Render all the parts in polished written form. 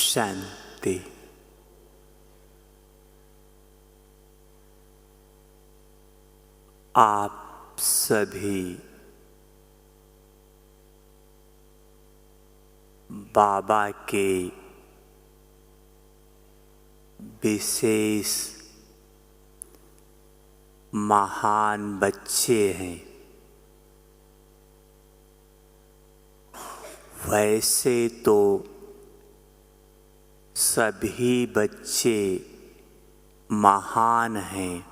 शांति। आप सभी बाबा के विशेष महान बच्चे हैं। वैसे तो सभी बच्चे महान हैं।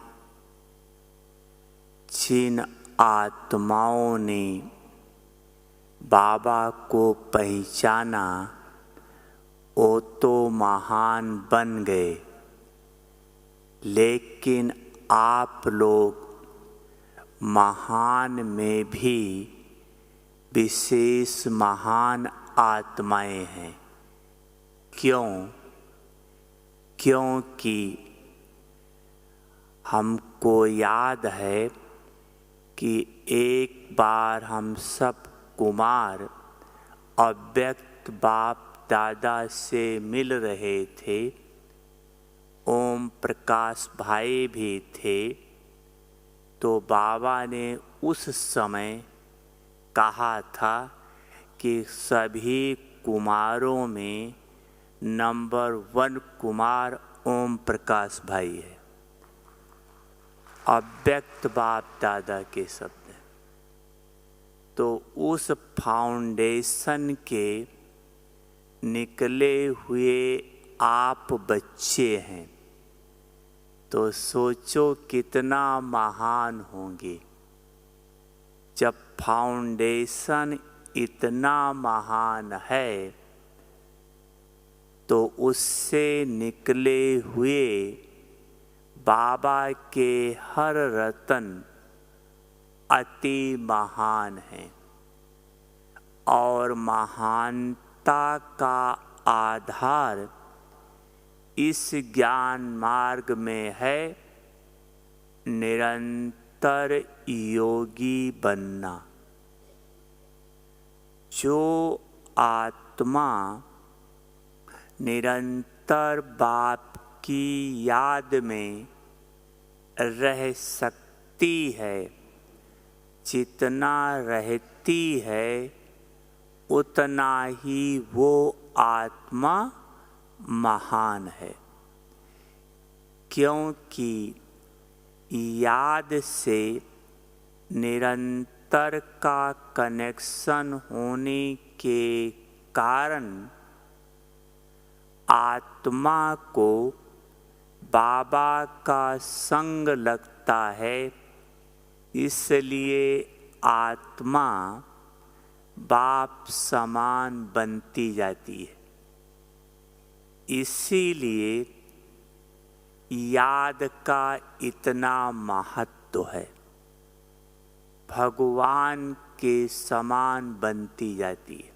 जिन आत्माओं ने बाबा को पहचाना वो तो महान बन गए, लेकिन आप लोग महान में भी विशेष महान आत्माएं हैं। क्यों? क्योंकि हमको याद है कि एक बार हम सब कुमार अव्यक्त बाप दादा से मिल रहे थे। ओम प्रकाश भाई भी थे। तो बाबा ने उस समय कहा था कि सभी कुमारों में नंबर 1 कुमार ओम प्रकाश भाई है। अव्यक्त बाप दादा के शब्द। तो उस फाउंडेशन के निकले हुए आप बच्चे हैं, तो सोचो कितना महान होंगे। जब फाउंडेशन इतना महान है तो उससे निकले हुए बाबा के हर रतन अति महान हैं। और महानता का आधार इस ज्ञान मार्ग में है निरंतर योगी बनना। जो आत्मा निरंतर बाप की याद में रह सकती है, जितना रहती है उतना ही वो आत्मा महान है। क्योंकि याद से निरंतर का कनेक्शन होने के कारण आत्मा को बाबा का संग लगता है। इसलिए आत्मा बाप समान बनती जाती है। इसीलिए याद का इतना महत्व है। भगवान के समान बनती जाती है।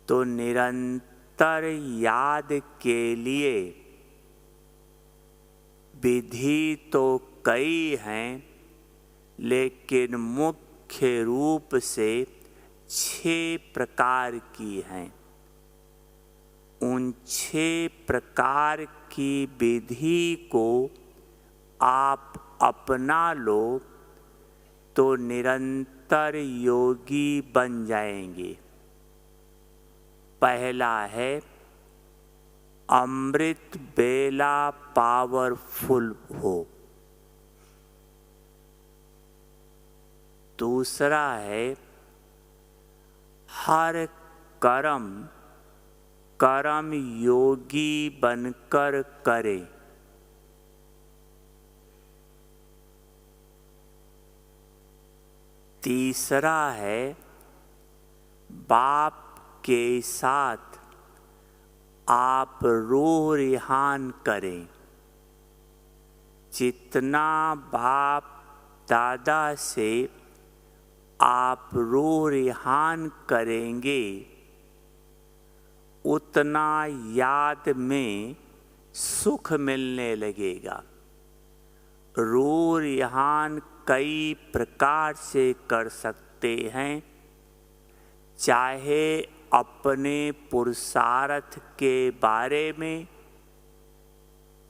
तो निरंतर याद के लिए विधि तो कई हैं, लेकिन मुख्य रूप से 6 प्रकार की हैं। उन 6 प्रकार की विधि को आप अपना लो तो निरंतर योगी बन जाएंगे। पहला है अमृत बेला पावरफुल हो। दूसरा है हर कर्म योगी बनकर करे। तीसरा है बाप के साथ आप रूह रिहान करें। जितना बाप दादा से आप रूह रिहान करेंगे उतना याद में सुख मिलने लगेगा। रूह रिहान कई प्रकार से कर सकते हैं। चाहे अपने पुरुषार्थ के बारे में,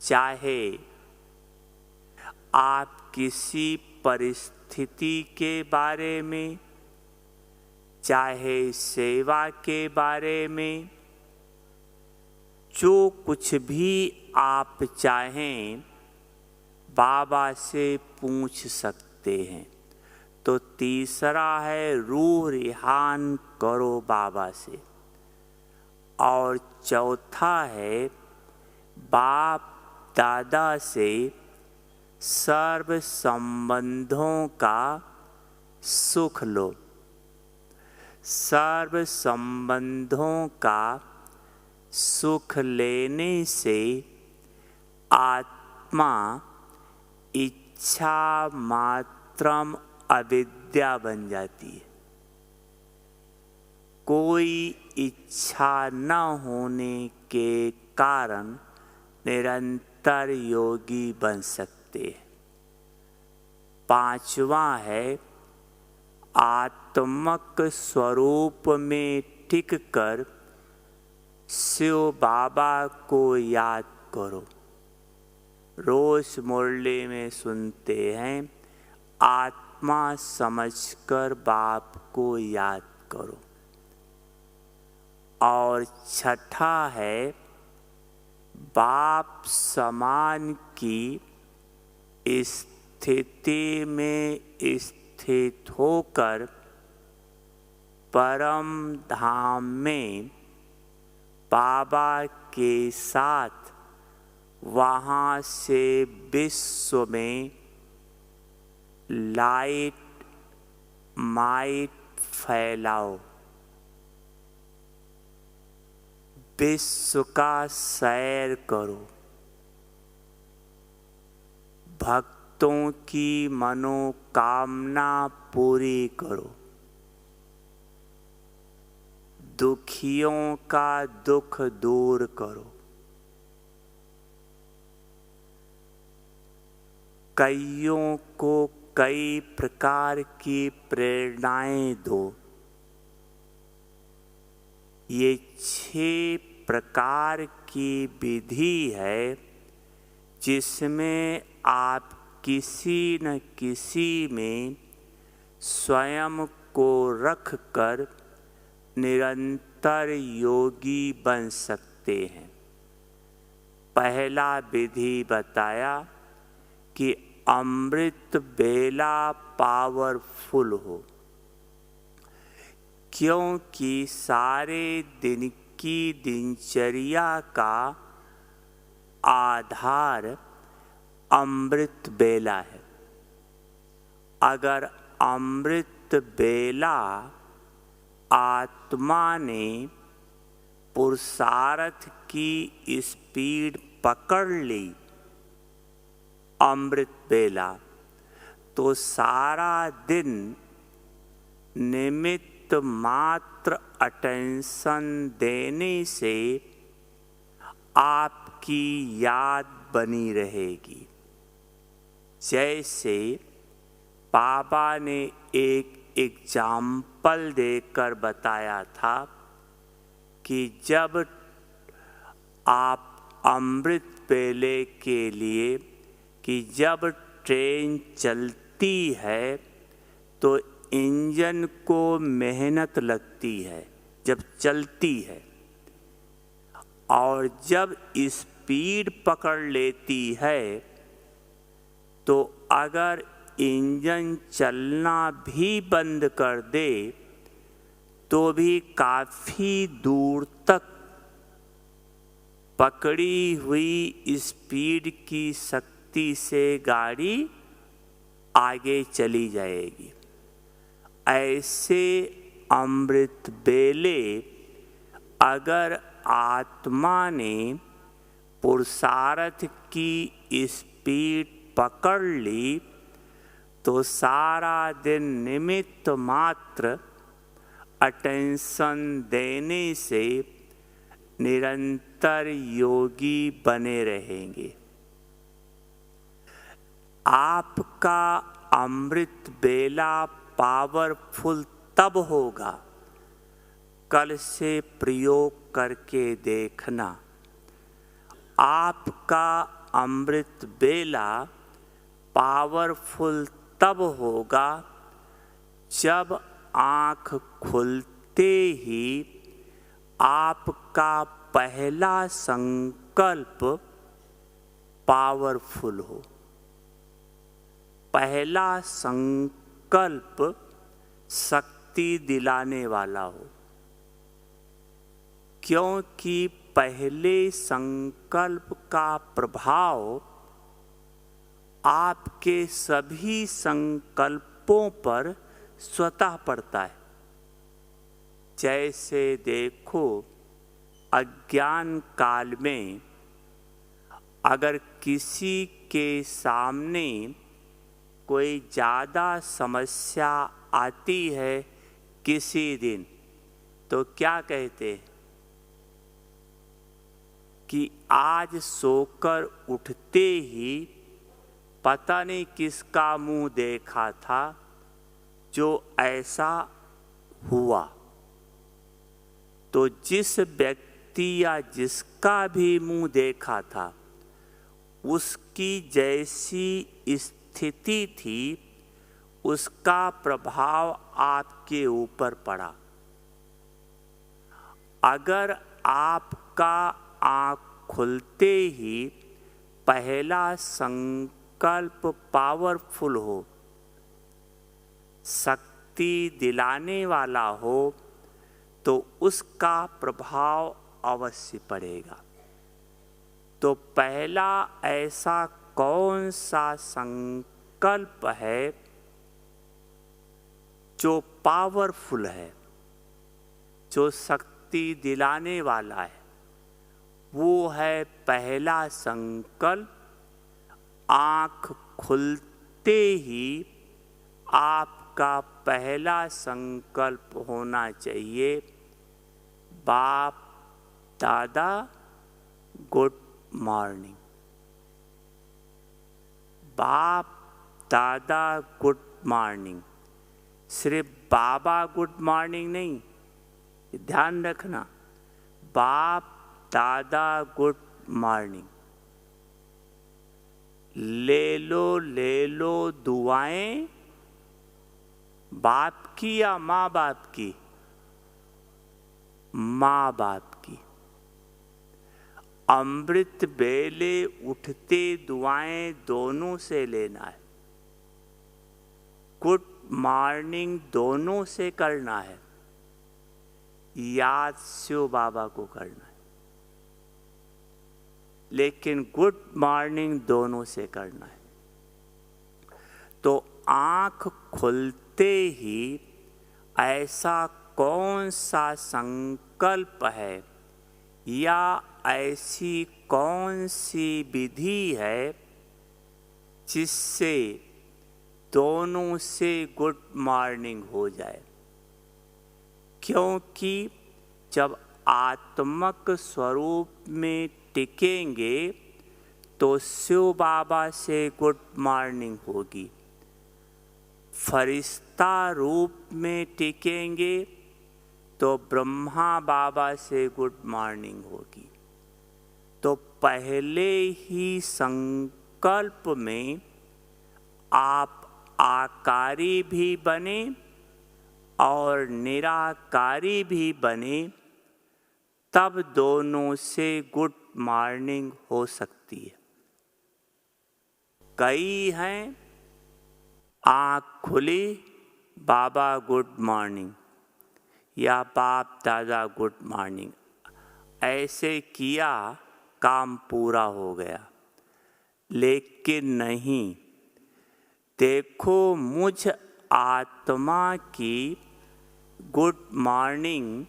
चाहे आप किसी परिस्थिति के बारे में, चाहे सेवा के बारे में, जो कुछ भी आप चाहें बाबा से पूछ सकते हैं। तो तीसरा है रूह रिहान करो बाबा से, और चौथा है बाप दादा से सर्व संबंधों का सुख लो। सर्व संबंधों का सुख लेने से आत्मा इच्छा मात्रम अविद्या बन जाती है। कोई इच्छा न होने के कारण निरंतर योगी बन सकते हैं। पांचवा है आत्मक स्वरूप में टिक कर शिव बाबा को याद करो। रोज मुरली में सुनते हैं, आत्मा समझकर बाप को याद करो। और छठा है बाप समान की स्थिति में स्थित होकर परम धाम में बाबा के साथ वहाँ से विश्व में लाइट माइट फैलाओ। विश्व का सैर करो। भक्तों की मनोकामना पूरी करो। दुखियों का दुख दूर करो। कईयों को कई प्रकार की प्रेरणाएं दो। ये 6 प्रकार की विधि है जिसमें आप किसी न किसी में स्वयं को रख कर निरंतर योगी बन सकते हैं। पहला विधि बताया कि अमृत बेला पावरफुल हो, क्योंकि सारे दिन की दिनचर्या का आधार अमृत बेला है। अगर अमृत बेला आत्मा ने पुरुषार्थ की स्पीड पकड़ ली, अमृत बेला, तो सारा दिन निमित्त मात्र अटेंशन देने से आपकी याद बनी रहेगी। जैसे बाबा ने एक एग्जाम्पल देकर बताया था कि जब आप अमृत बेले के लिए कि जब ट्रेन चलती है तो इंजन को मेहनत लगती है जब चलती है, और जब स्पीड पकड़ लेती है तो अगर इंजन चलना भी बंद कर दे तो भी काफ़ी दूर तक पकड़ी हुई स्पीड की शक्ति से गाड़ी आगे चली जाएगी। ऐसे अमृत बेले अगर आत्मा ने पुरुषार्थ की स्पीड पकड़ ली तो सारा दिन निमित्त मात्र अटेंशन देने से निरंतर योगी बने रहेंगे। आपका अमृत बेला पावरफुल तब होगा कल से प्रयोग करके देखना। आपका अमृत बेला पावरफुल तब होगा जब आँख खुलते ही आपका पहला संकल्प पावरफुल हो। पहला संकल्प शक्ति दिलाने वाला हो, क्योंकि पहले संकल्प का प्रभाव आपके सभी संकल्पों पर स्वतः पड़ता है। जैसे देखो, अज्ञान काल में अगर किसी के सामने कोई ज़्यादा समस्या आती है किसी दिन, तो क्या कहते हैं कि आज सोकर उठते ही पता नहीं किसका मुंह देखा था जो ऐसा हुआ। तो जिस व्यक्ति या जिसका भी मुंह देखा था, उसकी जैसी स्थिति थी, उसका प्रभाव आपके ऊपर पड़ा। अगर आपका आँख खुलते ही पहला संकल्प पावरफुल हो, शक्ति दिलाने वाला हो, तो उसका प्रभाव अवश्य पड़ेगा। तो पहला ऐसा कौन सा संकल्प है जो पावरफुल है, जो शक्ति दिलाने वाला है? वो है पहला संकल्प आँख खुलते ही आपका पहला संकल्प होना चाहिए, बाप दादा गुड मॉर्निंग। बाप दादा गुड मॉर्निंग। सिर्फ बाबा गुड मॉर्निंग नहीं, ध्यान रखना, बाप दादा गुड मॉर्निंग। ले लो दुआएं, बाप की या माँ बाप की? माँ बाप की। अमृत बेले उठते दुआएं दोनों से लेना है। गुड मॉर्निंग दोनों से करना है, याद शिव बाबा को करना है, लेकिन गुड मॉर्निंग दोनों से करना है। तो आँख खुलते ही ऐसा कौन सा संकल्प है या ऐसी कौन सी विधि है जिससे दोनों से गुड मॉर्निंग हो जाए? क्योंकि जब आत्मक स्वरूप में टिकेंगे तो शिव बाबा से गुड मॉर्निंग होगी। फरिश्ता रूप में टिकेंगे तो ब्रह्मा बाबा से गुड मॉर्निंग होगी। तो पहले ही संकल्प में आप आकारी भी बने और निराकारी भी बने, तब दोनों से गुड मॉर्निंग हो सकती है। कई हैं आँख खुली बाबा गुड मॉर्निंग या बाप दादा गुड मॉर्निंग, ऐसे किया काम पूरा हो गया। लेकिन नहीं, देखो मुझ आत्मा की गुड मॉर्निंग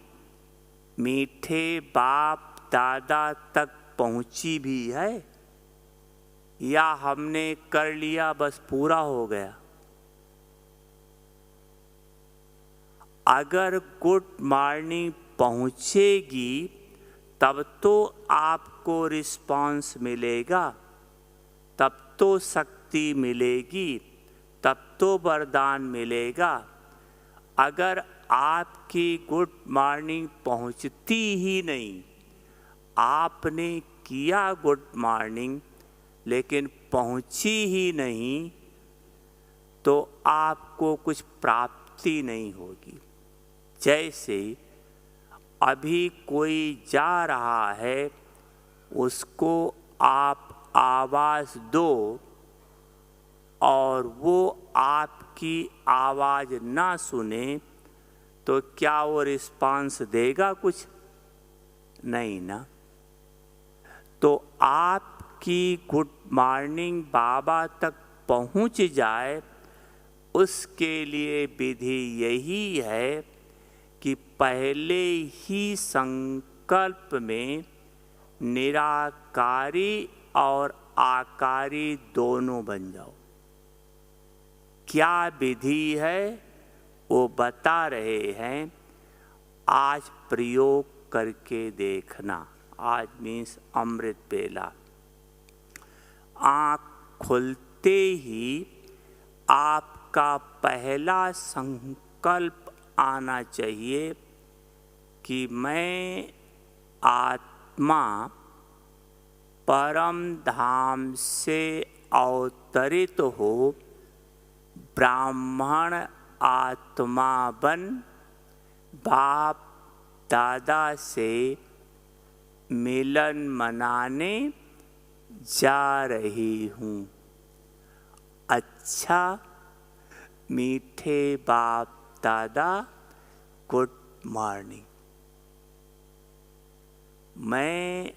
मीठे बाप दादा तक पहुंची भी है या हमने कर लिया बस पूरा हो गया? अगर गुड मॉर्निंग पहुंचेगी तब तो आपको रिस्पांस मिलेगा, तब तो शक्ति मिलेगी, तब तो वरदान मिलेगा। अगर आपकी गुड मॉर्निंग पहुंचती ही नहीं, आपने किया गुड मॉर्निंग लेकिन पहुंची ही नहीं, तो आपको कुछ प्राप्ति नहीं होगी। जैसे अभी कोई जा रहा है, उसको आप आवाज़ दो और वो आपकी आवाज़ ना सुने, तो क्या वो रिस्पांस देगा? कुछ नहीं ना। तो आपकी गुड मॉर्निंग बाबा तक पहुंच जाए, उसके लिए विधि यही है कि पहले ही संकल्प में निराकारी और आकारी दोनों बन जाओ। क्या विधि है वो बता रहे हैं, आज प्रयोग करके देखना। आज मीन्स अमृत बेला। आँख खुलते ही आपका पहला संकल्प आना चाहिए कि मैं आत्मा परम धाम से अवतरित हो ब्राह्मण आत्मा बन बाप दादा से मिलन मनाने जा रही हूँ। अच्छा मीठे बाप दादा, गुड मॉर्निंग। मैं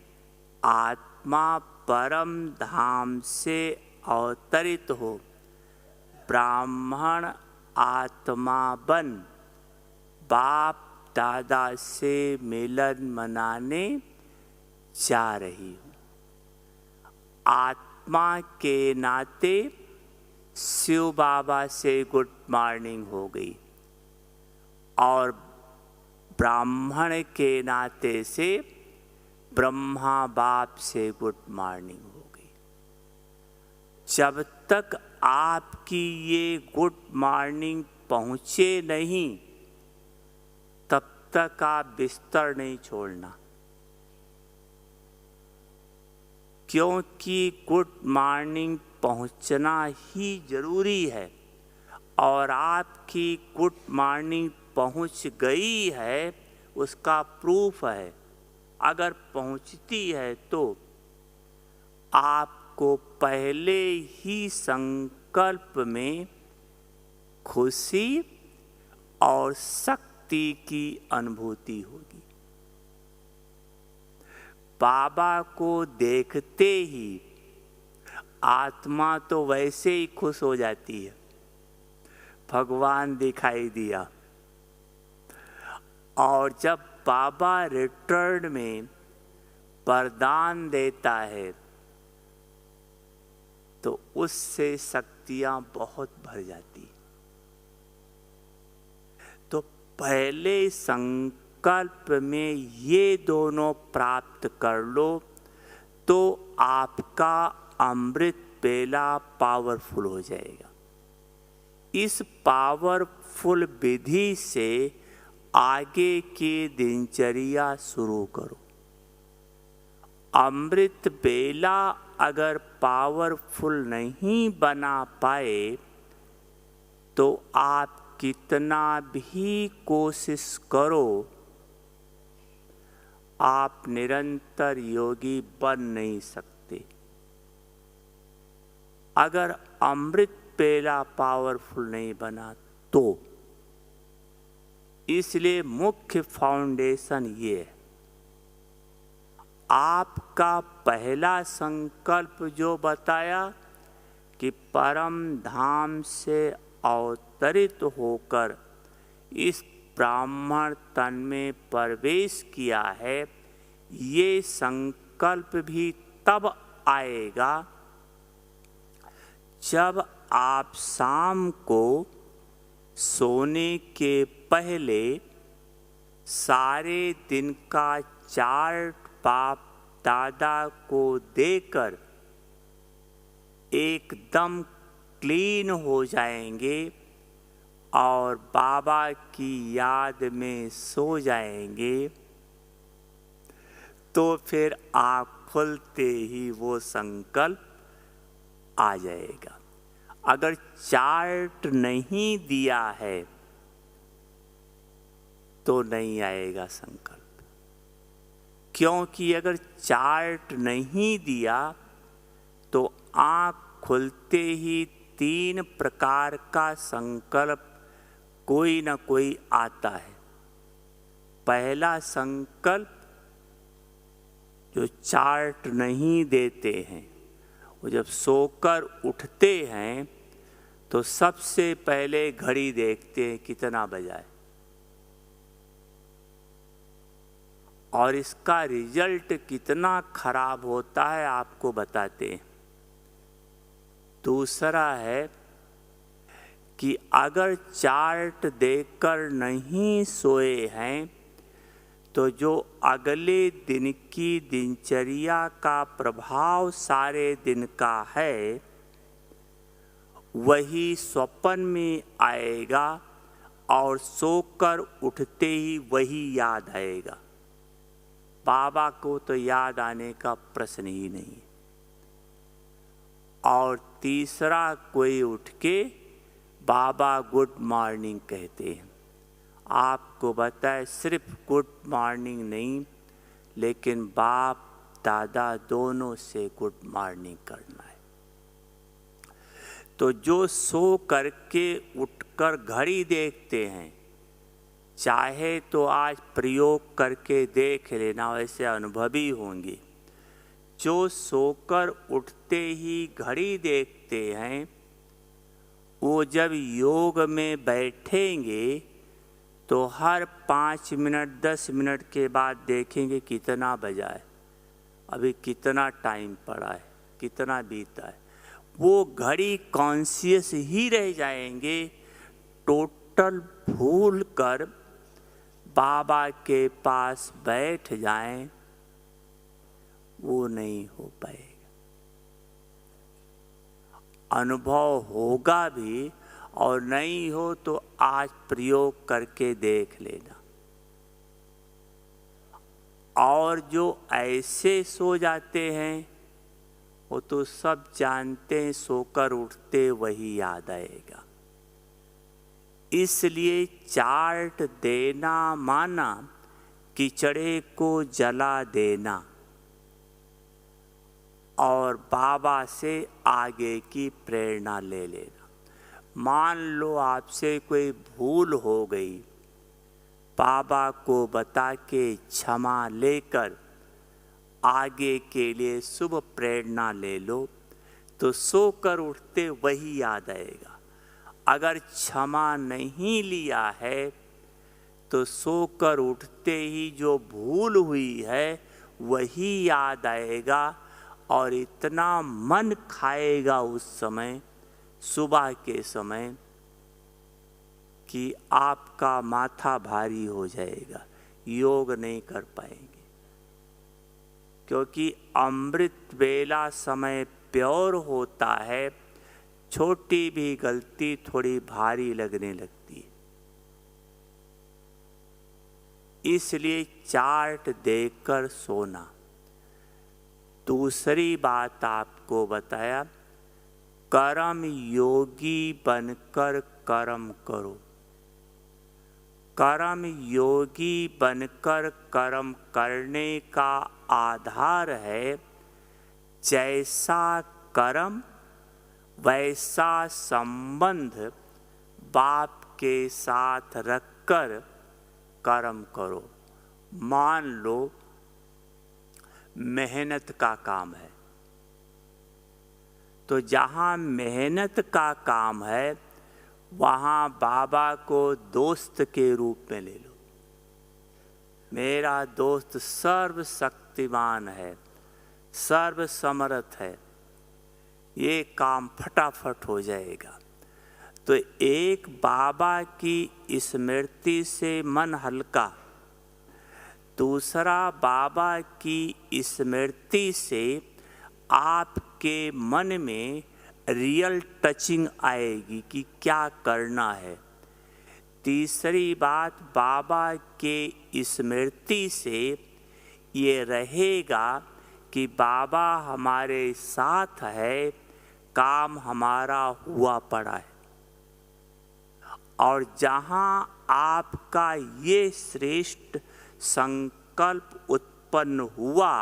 आत्मा परम धाम से अवतरित हो ब्राह्मण आत्मा बन बाप दादा से मिलन मनाने जा रही हूँ। आत्मा के नाते शिव बाबा से गुड मॉर्निंग हो गई और ब्राह्मण के नाते से ब्रह्मा बाप से गुड मॉर्निंग हो गई। जब तक आपकी ये गुड मॉर्निंग पहुँचे नहीं, तब तक आप बिस्तर नहीं छोड़ना, क्योंकि गुड मॉर्निंग पहुंचना ही जरूरी है। और आपकी गुड मॉर्निंग पहुंच गई है, उसका प्रूफ है। अगर पहुंचती है तो आपको पहले ही संकल्प में खुशी और शक्ति की अनुभूति होगी। बाबा को देखते ही आत्मा तो वैसे ही खुश हो जाती है, भगवान दिखाई दिया। और जब बाबा रिटर्न में वरदान देता है तो उससे शक्तियां बहुत भर जाती। तो पहले संकल्प में ये दोनों प्राप्त कर लो तो आपका अमृत बेला पावरफुल हो जाएगा। इस पावरफुल विधि से आगे की दिनचर्या शुरू करो। अमृत बेला अगर पावरफुल नहीं बना पाए तो आप कितना भी कोशिश करो, आप निरंतर योगी बन नहीं सकते। अगर अमृत बेला पावरफुल नहीं बना तो इसलिए मुख्य फाउंडेशन ये है। आपका पहला संकल्प जो बताया कि परम धाम से अवतरित होकर इस ब्राह्मण तन में प्रवेश किया है, ये संकल्प भी तब आएगा जब आप शाम को सोने के पहले सारे दिन का चार्ट बाप दादा को देकर एकदम क्लीन हो जाएंगे और बाबा की याद में सो जाएंगे तो फिर आँख खुलते ही वो संकल्प आ जाएगा। अगर चार्ट नहीं दिया है तो नहीं आएगा संकल्प, क्योंकि अगर चार्ट नहीं दिया तो आँख खुलते ही 3 प्रकार का संकल्प कोई न कोई आता है। पहला संकल्प जो चार्ट नहीं देते हैं, वो जब सोकर उठते हैं तो सबसे पहले घड़ी देखते हैं कितना बजा है, और इसका रिजल्ट कितना खराब होता है आपको बताते हैं। दूसरा है कि अगर चार्ट देखकर नहीं सोए हैं तो जो अगले दिन की दिनचर्या का प्रभाव सारे दिन का है वही स्वप्न में आएगा और सोकर उठते ही वही याद आएगा। बाबा को तो याद आने का प्रश्न ही नहीं। और तीसरा, कोई उठ के बाबा गुड मॉर्निंग कहते हैं। आपको बताए सिर्फ गुड मॉर्निंग नहीं, लेकिन बाप दादा दोनों से गुड मॉर्निंग करना है। तो जो सो करके उठकर घड़ी देखते हैं, चाहे तो आज प्रयोग करके देख लेना, वैसे अनुभवी होंगे। जो सोकर उठते ही घड़ी देखते हैं, वो जब योग में बैठेंगे तो हर 5 मिनट 10 मिनट के बाद देखेंगे कितना बजा है, अभी कितना टाइम पड़ा है, कितना बीता है। वो घड़ी कॉन्शियस ही रह जाएंगे। टोटल भूल कर बाबा के पास बैठ जाएं, वो नहीं हो पाएगा। अनुभव होगा भी, और नहीं हो तो आज प्रयोग करके देख लेना। और जो ऐसे सो जाते हैं वो तो सब जानते हैं, सोकर उठते वही याद आएगा। इसलिए चार्ट देना माना कीचड़े को जला देना, और बाबा से आगे की प्रेरणा ले लेना। मान लो आपसे कोई भूल हो गई, बाबा को बता के क्षमा लेकर आगे के लिए शुभ प्रेरणा ले लो, तो सोकर उठते वही याद आएगा। अगर क्षमा नहीं लिया है तो सोकर उठते ही जो भूल हुई है वही याद आएगा, और इतना मन खाएगा उस समय, सुबह के समय, कि आपका माथा भारी हो जाएगा, योग नहीं कर पाएंगे। क्योंकि अमृत वेला समय प्योर होता है, छोटी भी गलती थोड़ी भारी लगने लगती है। इसलिए चार्ट देखकर सोना। दूसरी बात आपको बताया, कर्म योगी बनकर कर्म करो। कर्म योगी बनकर कर्म करने का आधार है, जैसा कर्म वैसा संबंध बाप के साथ रखकर कर्म करो। मान लो मेहनत का काम है, तो जहाँ मेहनत का काम है वहाँ बाबा को दोस्त के रूप में ले लो। मेरा दोस्त सर्वशक्तिमान है, सर्वसमर्थ है, ये काम फटाफट हो जाएगा। तो एक बाबा की स्मृति से मन हल्का, दूसरा बाबा की स्मृति से आपके मन में रियल टचिंग आएगी कि क्या करना है, तीसरी बात, बाबा के स्मृति से ये रहेगा कि बाबा हमारे साथ है, काम हमारा हुआ पड़ा है। और जहाँ आपका ये श्रेष्ठ संकल्प उत्पन्न हुआ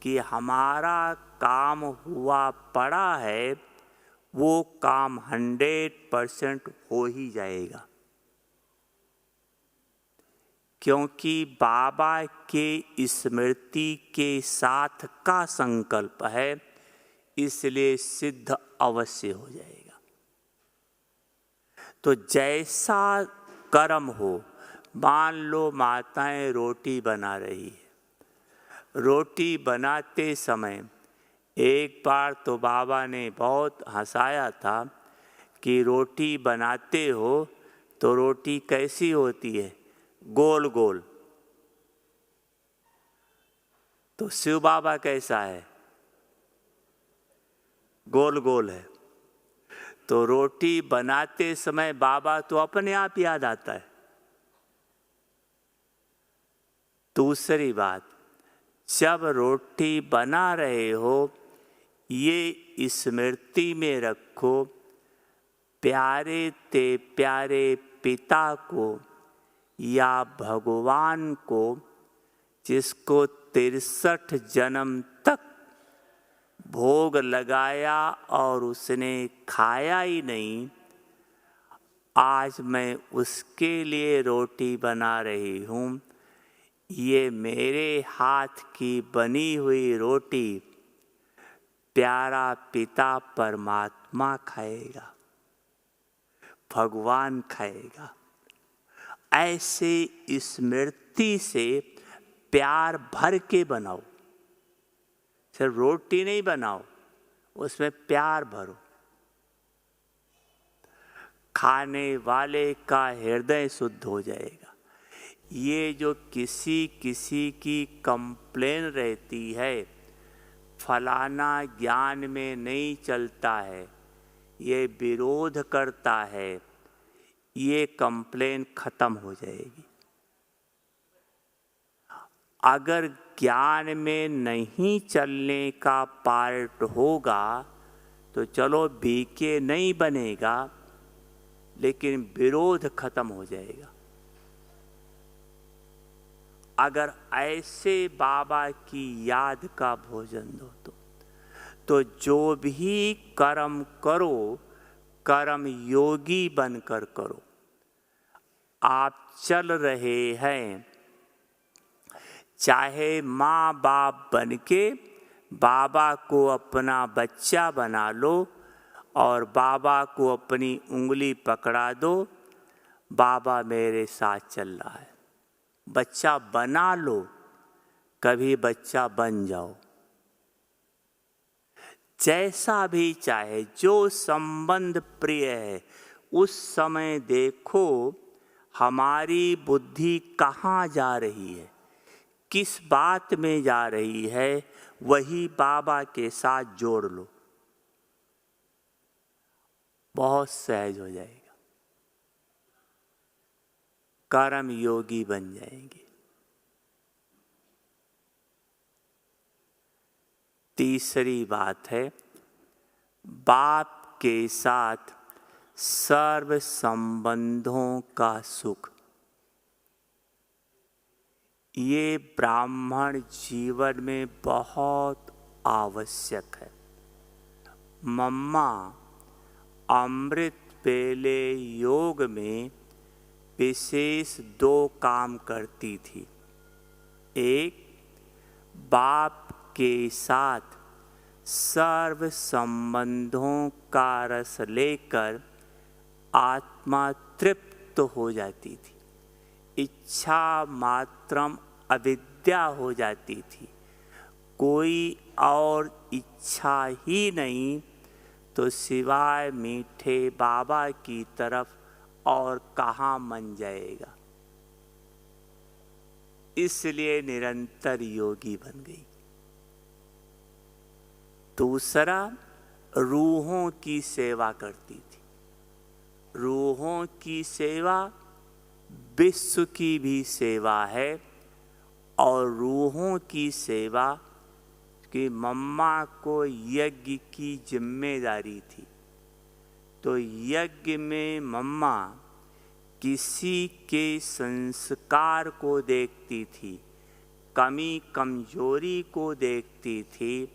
कि हमारा काम हुआ पड़ा है, वो काम 100% हो ही जाएगा, क्योंकि बाबा के स्मृति के साथ का संकल्प है, इसलिए सिद्ध अवश्य हो जाएगा। तो जैसा कर्म हो, मान लो माताएं रोटी बना रही है, रोटी बनाते समय एक बार तो बाबा ने बहुत हंसाया था कि रोटी बनाते हो तो रोटी कैसी होती है, गोल गोल। तो शिव बाबा कैसा है, गोल गोल है। तो रोटी बनाते समय बाबा तो अपने आप याद आता है। दूसरी बात, जब रोटी बना रहे हो, ये स्मृति में रखो, प्यारे ते प्यारे पिता को या भगवान को, जिसको 63 जन्म तक भोग लगाया और उसने खाया ही नहीं, आज मैं उसके लिए रोटी बना रही हूँ। ये मेरे हाथ की बनी हुई रोटी प्यारा पिता परमात्मा खाएगा, भगवान खाएगा। ऐसे स्मृति से प्यार भर के बनाओ, सिर्फ रोटी नहीं बनाओ, उसमें प्यार भरो। खाने वाले का हृदय शुद्ध हो जाएगा। ये जो किसी किसी की कंप्लेन रहती है, फलाना ज्ञान में नहीं चलता है, ये विरोध करता है, ये कंप्लेन खत्म हो जाएगी। अगर ज्ञान में नहीं चलने का पार्ट होगा तो चलो बीके नहीं बनेगा, लेकिन विरोध खत्म हो जाएगा। अगर ऐसे बाबा की याद का भोजन दो तो जो भी कर्म करो, कर्म योगी बनकर करो। आप चल रहे हैं, चाहे माँ बाप बनके बाबा को अपना बच्चा बना लो और बाबा को अपनी उंगली पकड़ा दो, बाबा मेरे साथ चल रहा है। बच्चा बना लो, कभी बच्चा बन जाओ। जैसा भी चाहे, जो संबंध प्रिय है, उस समय देखो हमारी बुद्धि कहाँ जा रही है, किस बात में जा रही है, वही बाबा के साथ जोड़ लो, बहुत सहज हो जाएगा। कर्म योगी बन जाएंगे। तीसरी बात है, बाप के साथ सर्व संबंधों का सुख। ये ब्राह्मण जीवन में बहुत आवश्यक है। मम्मा अमृत वेले योग में विशेष 2 काम करती थी। एक, बाप के साथ सर्व संबंधों का रस लेकर आत्मा तृप्त हो जाती थी, इच्छा मात्रम अविद्या हो जाती थी। कोई और इच्छा ही नहीं तो सिवाय मीठे बाबा की तरफ और कहाँ मन जाएगा। इसलिए निरंतर योगी बन गई। दूसरा, रूहों की सेवा करती थी। रूहों की सेवा विश्व की भी सेवा है। और रूहों की सेवा कि मम्मा को यज्ञ की जिम्मेदारी थी, तो यज्ञ में मम्मा किसी के संस्कार को देखती थी, कमी कमजोरी को देखती थी,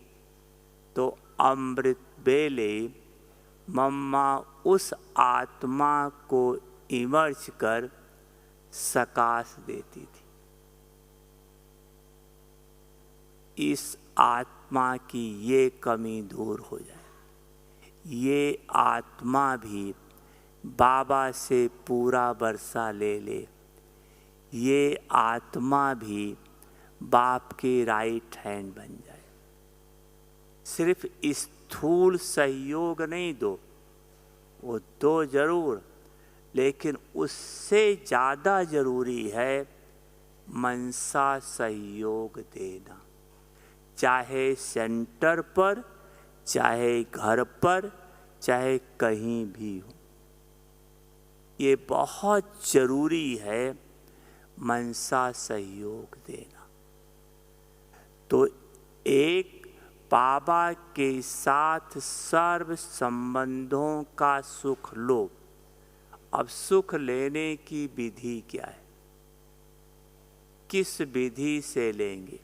तो अमृत बेले मम्मा उस आत्मा को इमर्ज कर सकाश देती थी। इस आत्मा की ये कमी दूर हो जाए, ये आत्मा भी बाबा से पूरा वर्षा ले ले, ये आत्मा भी बाप के राइट हैंड बन जाए। सिर्फ स्थूल सहयोग नहीं दो, वो दो जरूर, लेकिन उससे ज़्यादा जरूरी है मनसा सहयोग देना, चाहे सेंटर पर, चाहे घर पर, चाहे कहीं भी हो। ये बहुत जरूरी है मनसा सहयोग देना। तो एक बाबा के साथ सर्व संबंधों का सुख लो। अब सुख लेने की विधि क्या है, किस विधि से लेंगे?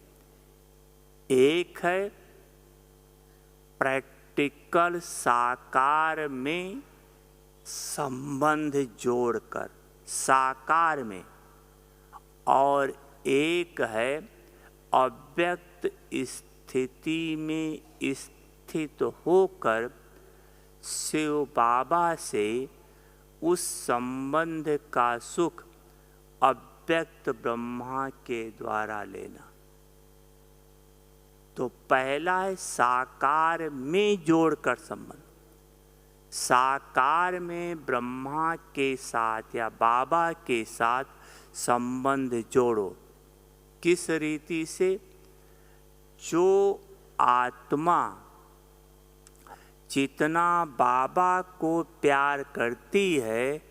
एक है प्रैक्टिकल साकार में संबंध जोड़कर, साकार में, और एक है अव्यक्त स्थिति में स्थित होकर शिव बाबा से उस संबंध का सुख अव्यक्त ब्रह्मा के द्वारा लेना। तो पहला है साकार में जोड़कर संबंध। साकार में ब्रह्मा के साथ या बाबा के साथ संबंध जोड़ो। किस रीति से? जो आत्मा जितना बाबा को प्यार करती है,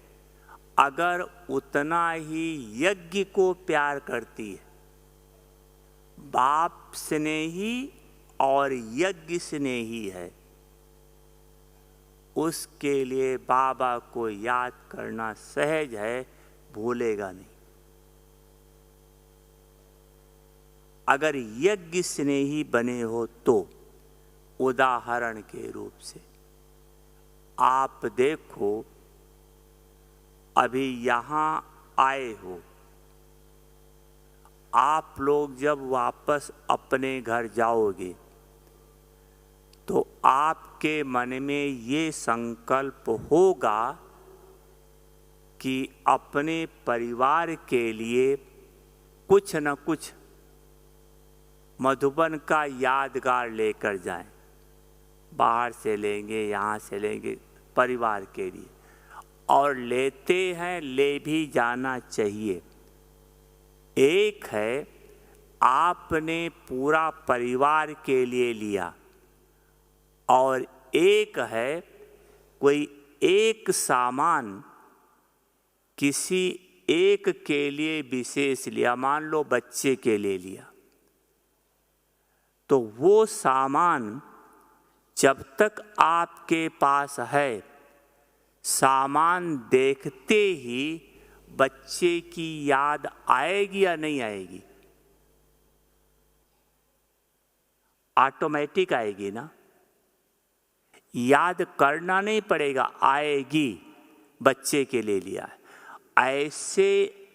अगर उतना ही यज्ञ को प्यार करती है, बाप स्नेही और यज्ञ स्नेही है, उसके लिए बाबा को याद करना सहज है, भूलेगा नहीं। अगर यज्ञ स्नेही बने हो तो, उदाहरण के रूप से आप देखो, अभी यहाँ आए हो, आप लोग जब वापस अपने घर जाओगे तो आपके मन में ये संकल्प होगा कि अपने परिवार के लिए कुछ न कुछ मधुबन का यादगार लेकर जाएं। बाहर से लेंगे, यहाँ से लेंगे, परिवार के लिए, और लेते हैं, ले भी जाना चाहिए। एक है आपने पूरा परिवार के लिए लिया, और एक है कोई एक सामान किसी एक के लिए विशेष लिया, मान लो बच्चे के लिए लिया, तो वो सामान जब तक आपके पास है, सामान देखते ही बच्चे की याद आएगी या नहीं आएगी? ऑटोमेटिक आएगी ना, याद करना नहीं पड़ेगा, आएगी, बच्चे के लिए लिया है। ऐसे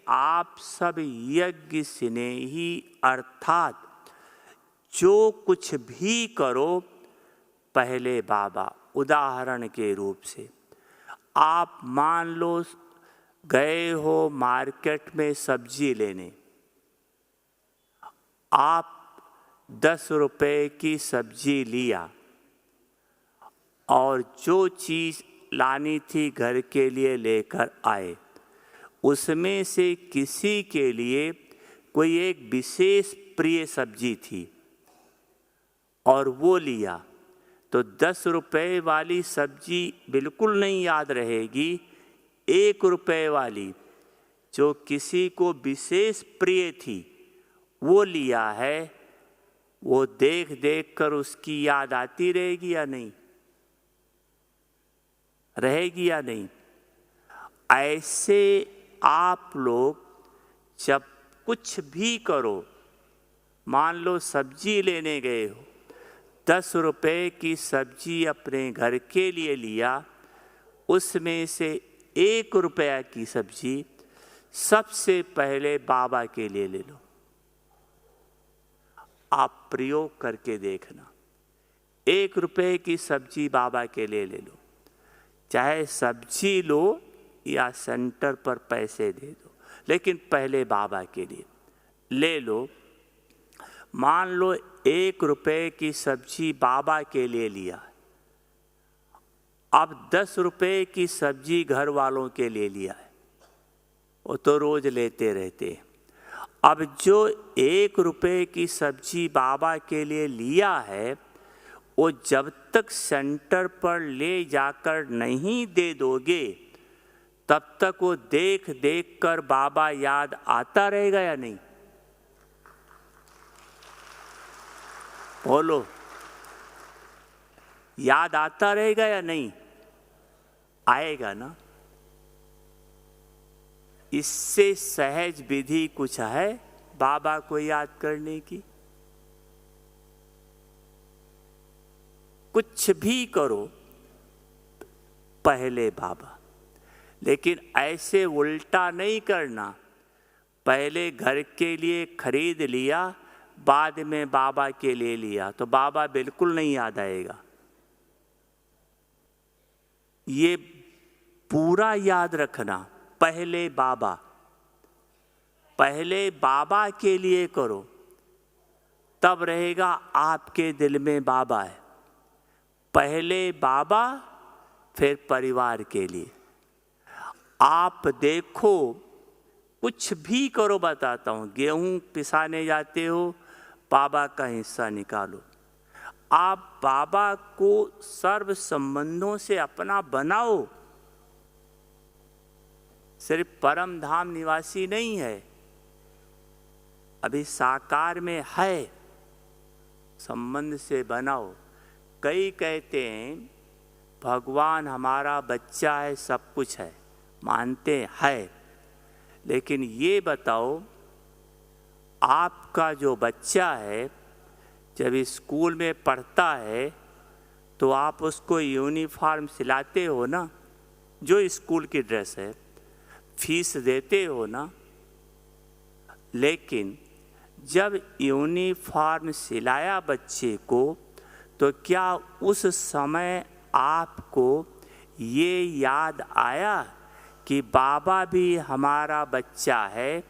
आप सब यज्ञ स्नेही अर्थात जो कुछ भी करो, पहले बाबा, उदाहरण के रूप से आप मान लो गए हो मार्केट में सब्जी लेने, आप 10 रुपए की सब्जी लिया, और जो चीज़ लानी थी घर के लिए लेकर आए, उसमें से किसी के लिए कोई एक विशेष प्रिय सब्जी थी और वो लिया, तो 10 रुपए वाली सब्जी बिल्कुल नहीं याद रहेगी 1 रुपए वाली जो किसी को विशेष प्रिय थी वो लिया है, वो देख देख कर उसकी याद आती रहेगी या नहीं? रहेगी या नहीं? ऐसे आप लोग जब कुछ भी करो, मान लो सब्जी लेने गए हो, 10 रुपए की सब्जी अपने घर के लिए लिया, उसमें से 1 रुपया की सब्जी सबसे पहले बाबा के लिए ले लो। आप प्रयोग करके देखना। 1 रुपए की सब्जी बाबा के लिए ले लो, चाहे सब्जी लो या सेंटर पर पैसे दे दो, लेकिन पहले बाबा के लिए ले लो। मान लो 1 रुपए की सब्जी बाबा के लिए लिया, अब 10 रुपए की सब्जी घर वालों के लिए लिया है, वो तो रोज लेते रहते हैं। अब जो 1 रुपए की सब्जी बाबा के लिए लिया है, वो जब तक सेंटर पर ले जाकर नहीं दे दोगे, तब तक वो देख देख कर बाबा याद आता रहेगा या नहीं? बोलो, याद आता रहेगा या नहीं? आएगा ना। इससे सहज विधि कुछ है बाबा को याद करने की? कुछ भी करो पहले बाबा, लेकिन ऐसे उल्टा नहीं करना। पहले घर के लिए खरीद लिया, बाद में बाबा के लिए लिया, तो बाबा बिल्कुल नहीं याद आएगा। ये पूरा याद रखना, पहले बाबा के लिए करो, तब रहेगा आपके दिल में बाबा है। पहले बाबा, फिर परिवार के लिए। आप देखो, कुछ भी करो, बताता हूँ, गेहूं पिसाने जाते हो, बाबा का हिस्सा निकालो। आप बाबा को सर्व संबंधों से अपना बनाओ। सिर्फ परम धाम निवासी नहीं है, अभी साकार में है, संबंध से बनाओ। कई कहते हैं भगवान हमारा बच्चा है, सब कुछ है, मानते हैं, लेकिन ये बताओ, आपका जो बच्चा है जब स्कूल में पढ़ता है तो आप उसको यूनिफॉर्म सिलाते हो ना, जो स्कूल की ड्रेस है, फीस देते हो ना। लेकिन जब यूनिफॉर्म सिलाया बच्चे को, तो क्या उस समय आपको ये याद आया कि बाबा भी हमारा बच्चा है,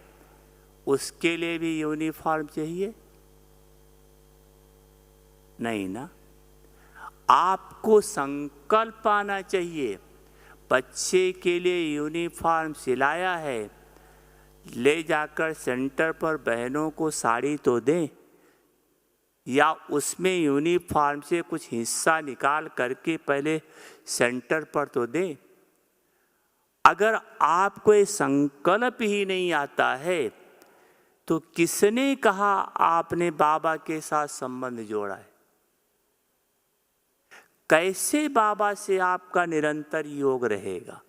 उसके लिए भी यूनिफॉर्म चाहिए? नहीं ना। आपको संकल्प आना चाहिए, बच्चे के लिए यूनिफॉर्म सिलाया है, ले जाकर सेंटर पर बहनों को साड़ी तो दें, या उसमें यूनिफॉर्म से कुछ हिस्सा निकाल करके पहले सेंटर पर तो दें। अगर आपको ये संकल्प ही नहीं आता है, तो किसने कहा आपने बाबा के साथ संबंध जोड़ा है? कैसे बाबा से आपका निरंतर योग रहेगा?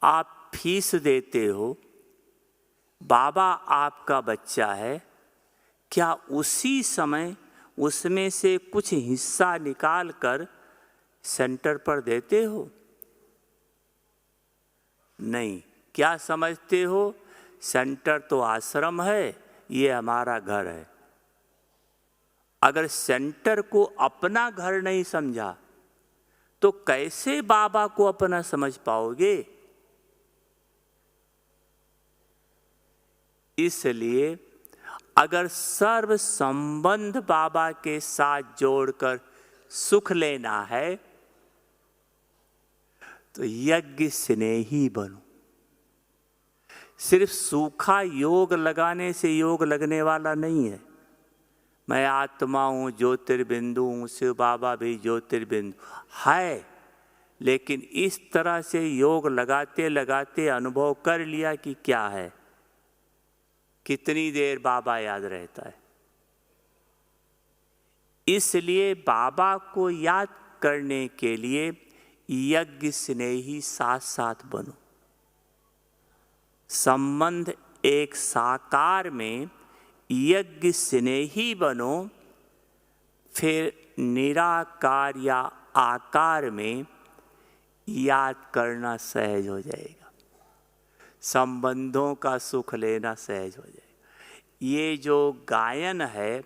आप फीस देते हो, बाबा आपका बच्चा है, क्या उसी समय उसमें से कुछ हिस्सा निकाल कर सेंटर पर देते हो? नहीं। क्या समझते हो? सेंटर तो आश्रम है, ये हमारा घर है। अगर सेंटर को अपना घर नहीं समझा, तो कैसे बाबा को अपना समझ पाओगे? इसलिए अगर सर्व संबंध बाबा के साथ जोड़कर सुख लेना है, तो यज्ञ स्नेही बनो। सिर्फ सूखा योग लगाने से योग लगने वाला नहीं है। मैं आत्मा हूँ, ज्योतिर्बिंदु हूँ, शिव बाबा भी ज्योतिर्बिंदु है, लेकिन इस तरह से योग लगाते लगाते अनुभव कर लिया कि क्या है, कितनी देर बाबा याद रहता है। इसलिए बाबा को याद करने के लिए यज्ञ स्नेही साथ साथ बनो। संबंध एक साकार में यज्ञ स्नेही बनो, फिर निराकार या आकार में याद करना सहज हो जाएगा, संबंधों का सुख लेना सहज हो जाएगा। ये जो गायन है,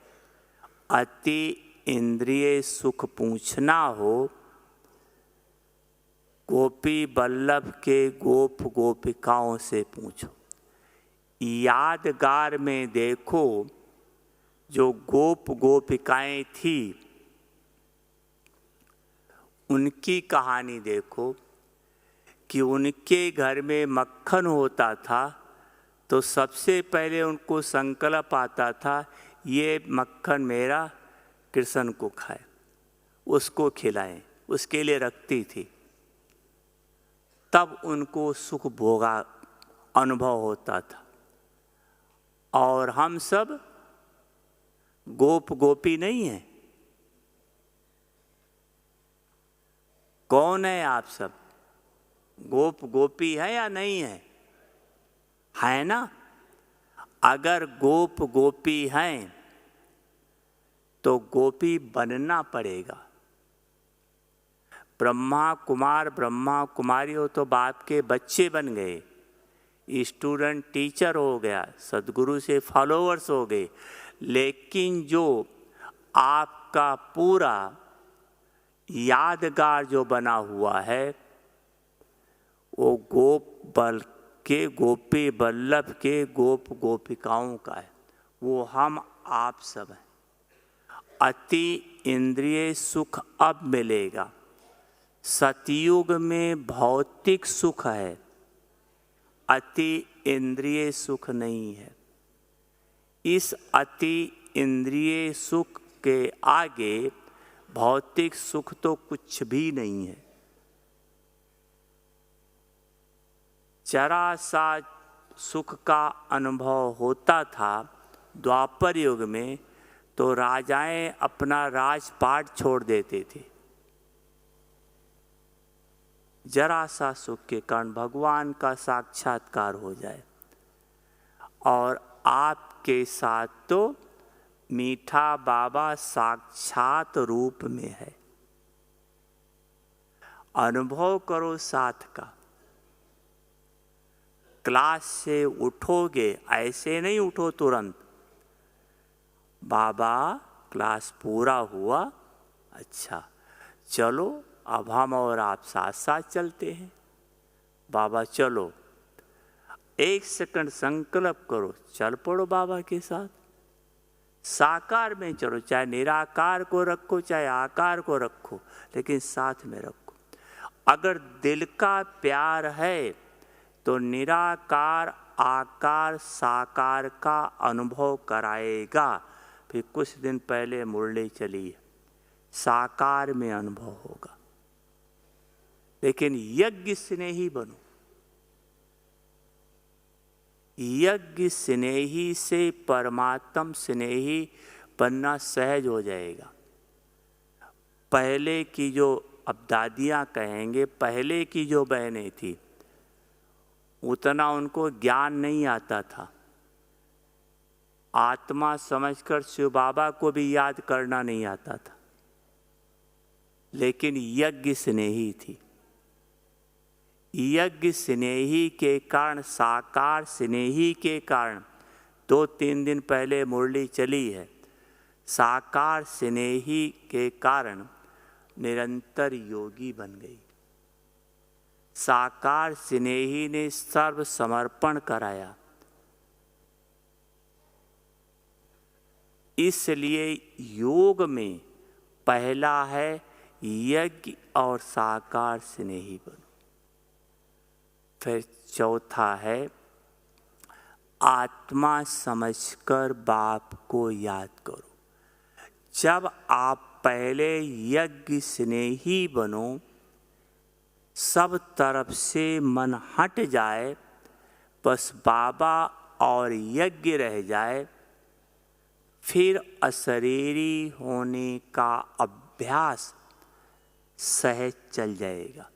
अति इंद्रिय सुख पूछना हो, गोपी बल्लभ के गोप गोपिकाओं से पूछो। यादगार में देखो, जो गोप गोपिकाएं थी उनकी कहानी देखो कि उनके घर में मक्खन होता था तो सबसे पहले उनको संकल्प आता था, ये मक्खन मेरा कृष्ण को खाए, उसको खिलाएं, उसके लिए रखती थी। तब उनको सुख भोगा अनुभव होता था। और हम सब गोप गोपी नहीं हैं। कौन है आप सब? गोप गोपी है या नहीं है? है ना? अगर गोप गोपी हैं तो गोपी बनना पड़ेगा। ब्रह्मा कुमारी हो तो बाप के बच्चे बन गए, स्टूडेंट टीचर हो गया, सद्गुरु से फॉलोअर्स हो गए। लेकिन जो आपका पूरा यादगार जो बना हुआ है वो गोपी बल्लभ के गोप गोपिकाओं का है, वो हम आप सब हैं। अति इंद्रिय सुख अब मिलेगा। सतयुग में भौतिक सुख है, अति इंद्रिय सुख नहीं है। इस अति इंद्रिय सुख के आगे भौतिक सुख तो कुछ भी नहीं है। जरा सा सुख का अनुभव होता था द्वापर युग में तो राजाएं अपना राजपाट छोड़ देते थे। जरा सा सुख के कारण भगवान का साक्षात्कार हो जाए। और आपके साथ तो मीठा बाबा साक्षात रूप में है। अनुभव करो साथ का। क्लास से उठोगे, ऐसे नहीं उठो तुरंत। बाबा क्लास पूरा हुआ, अच्छा चलो अब हम और आप साथ साथ चलते हैं। बाबा चलो, एक सेकंड संकल्प करो, चल पड़ो बाबा के साथ। साकार में चलो, चाहे निराकार को रखो चाहे आकार को रखो, लेकिन साथ में रखो। अगर दिल का प्यार है तो निराकार आकार साकार का अनुभव कराएगा। फिर कुछ दिन पहले मुरली चली है, साकार में अनुभव होगा। लेकिन यज्ञ स्नेही बनो। यज्ञ स्नेही से परमात्म स्नेही बनना सहज हो जाएगा। पहले की जो, अब दादियाँ कहेंगे, पहले की जो बहनें थी उतना उनको ज्ञान नहीं आता था। आत्मा समझकर शिव बाबा को भी याद करना नहीं आता था, लेकिन यज्ञ स्नेही थी। यज्ञ स्नेही के कारण, साकार स्नेही के कारण 2-3 दिन पहले मुरली चली है। साकार स्नेही के कारण निरंतर योगी बन गई। साकार स्नेही ने सर्व समर्पण कराया। इसलिए योग में पहला है यज्ञ और साकार स्नेही बनो। फिर चौथा है आत्मा समझकर बाप को याद करो। जब आप पहले यज्ञ स्नेही बनो सब तरफ से मन हट जाए, बस बाबा और यज्ञ रह जाए, फिर अशरीरी होने का अभ्यास सहज चल जाएगा।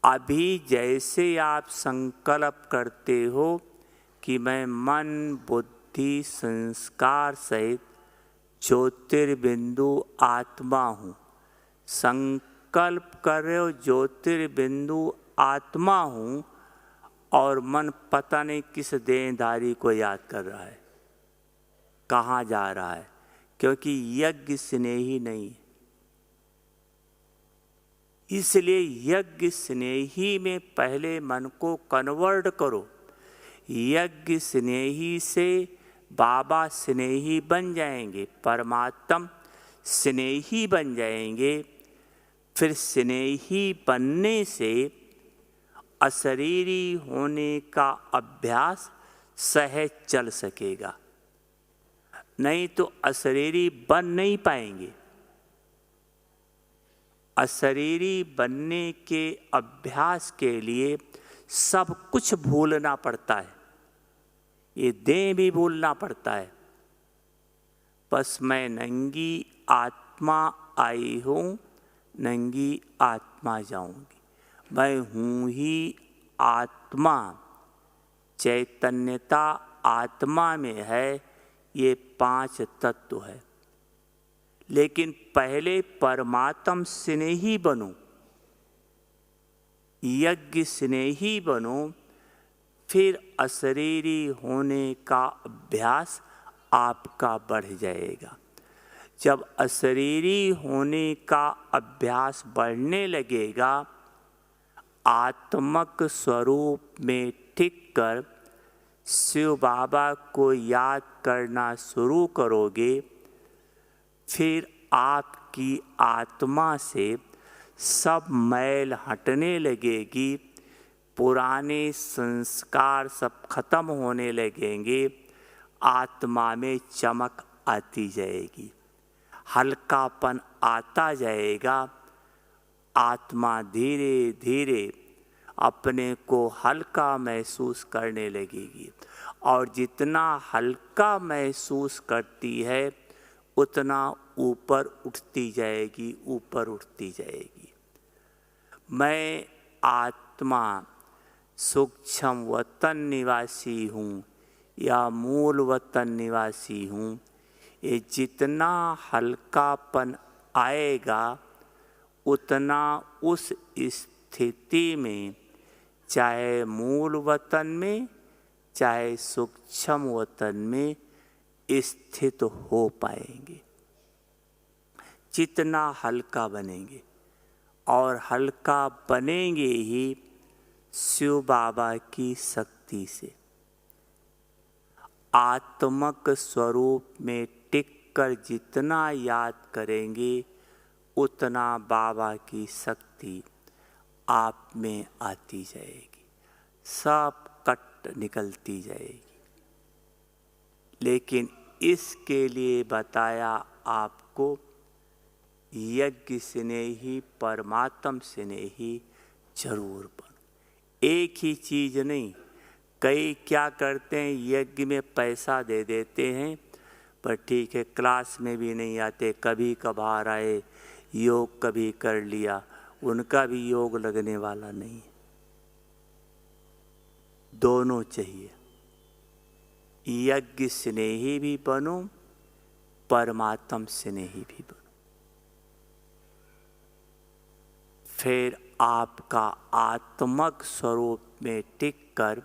अभी जैसे आप संकल्प करते हो कि मैं मन बुद्धि संस्कार सहित ज्योतिर्बिंदु आत्मा हूँ, संकल्प कर रहे हो ज्योतिर्बिंदु आत्मा हूँ, और मन पता नहीं किस देहधारी को याद कर रहा है, कहाँ जा रहा है, क्योंकि यज्ञ स्नेही नहीं है। इसलिए यज्ञ स्नेही में पहले मन को कन्वर्ट करो। यज्ञ स्नेही से बाबा स्नेही बन जाएंगे, परमात्मा स्नेही बन जाएंगे। फिर स्नेही बनने से अशरीरी होने का अभ्यास सहज चल सकेगा, नहीं तो अशरीरी बन नहीं पाएंगे। अशरीरी बनने के अभ्यास के लिए सब कुछ भूलना पड़ता है, ये देह भी भूलना पड़ता है। बस मैं नंगी आत्मा आई हूँ, नंगी आत्मा जाऊंगी। मैं हूँ ही आत्मा, चैतन्यता आत्मा में है, ये 5 तत्व है। लेकिन पहले परमात्म स्नेही बनो, यज्ञ स्नेही बनो, फिर अशरीरी होने का अभ्यास आपका बढ़ जाएगा। जब अशरीरी होने का अभ्यास बढ़ने लगेगा, आत्मक स्वरूप में टिक कर शिव बाबा को याद करना शुरू करोगे, फिर आपकी आत्मा से सब मैल हटने लगेगी, पुराने संस्कार सब खत्म होने लगेंगे, आत्मा में चमक आती जाएगी, हल्कापन आता जाएगा। आत्मा धीरे धीरे अपने को हल्का महसूस करने लगेगी, और जितना हल्का महसूस करती है उतना ऊपर उठती जाएगी, ऊपर उठती जाएगी। मैं आत्मा सूक्ष्म वतन निवासी हूँ या मूल वतन निवासी हूँ, ये जितना हल्कापन आएगा उतना उस स्थिति में, चाहे मूल वतन में चाहे सूक्ष्म वतन में स्थित हो पाएंगे। जितना हल्का बनेंगे, और हल्का बनेंगे ही शिव बाबा की शक्ति से। आत्मक स्वरूप में टिक कर जितना याद करेंगे उतना बाबा की शक्ति आप में आती जाएगी, सब कट निकलती जाएगी। लेकिन इसके लिए बताया आपको यज्ञ स्नेही, परमात्म स्नेही जरूर बनो। एक ही चीज़ नहीं, कई क्या करते हैं, यज्ञ में पैसा दे देते हैं, पर ठीक है क्लास में भी नहीं आते, कभी कभार आए, योग कभी कर लिया, उनका भी योग लगने वाला नहीं है। दोनों चाहिए, यज्ञ स्नेही भी बनो, परमात्म स्नेही भी बनो। फिर आपका आत्मक स्वरूप में टिक कर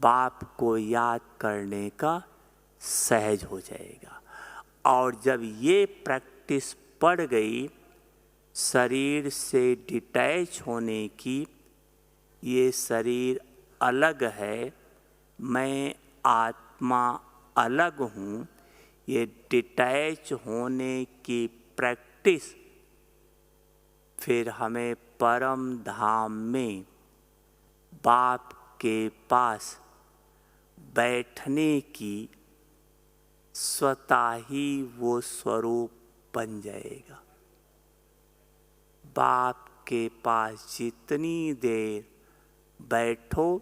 बाप को याद करने का सहज हो जाएगा। और जब ये प्रैक्टिस पड़ गई, शरीर से डिटैच होने की, ये शरीर अलग है, मैं आत्मा अलग हूँ, ये डिटैच होने की प्रैक्टिस फिर हमें परम धाम में बाप के पास बैठने की स्वतः ही वो स्वरूप बन जाएगा। बाप आपके पास जितनी देर बैठो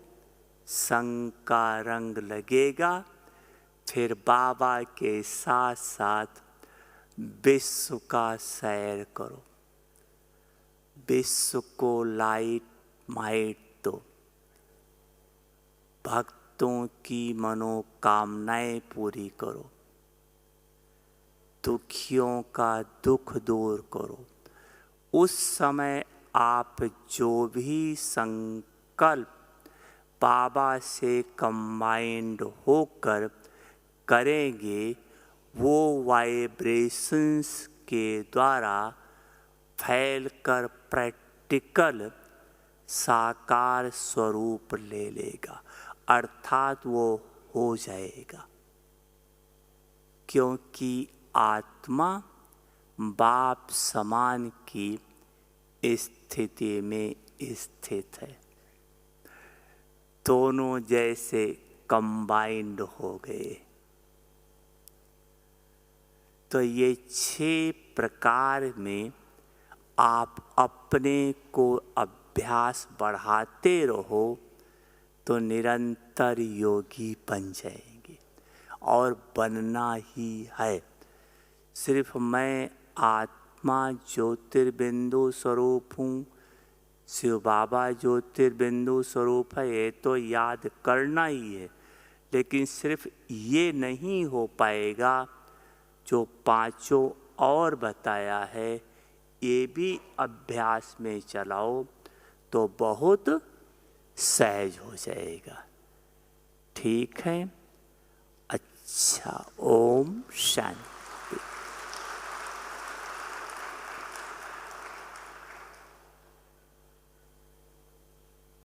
संग का रंग लगेगा। फिर बाबा के साथ साथ विश्व का सैर करो, विश्व को लाइट माइट दो, भक्तों की मनोकामनाएं पूरी करो, दुखियों का दुख दूर करो। उस समय आप जो भी संकल्प बाबा से कंबाइंड होकर करेंगे वो वाइब्रेशंस के द्वारा फैलकर प्रैक्टिकल साकार स्वरूप ले लेगा, अर्थात वो हो जाएगा। क्योंकि आत्मा बाप समान की स्थिति में स्थित है, दोनों जैसे कंबाइंड हो गए। तो ये 6 प्रकार में आप अपने को अभ्यास बढ़ाते रहो तो निरंतर योगी बन जाएंगे, और बनना ही है। सिर्फ मैं आत्मा ज्योतिर्बिंदु स्वरूप हूँ, शिव बाबा ज्योतिर्बिंदु स्वरूप है, ये तो याद करना ही है। लेकिन सिर्फ ये नहीं हो पाएगा, जो 5 और बताया है ये भी अभ्यास में चलाओ तो बहुत सहज हो जाएगा। ठीक है? अच्छा, ओम शांति।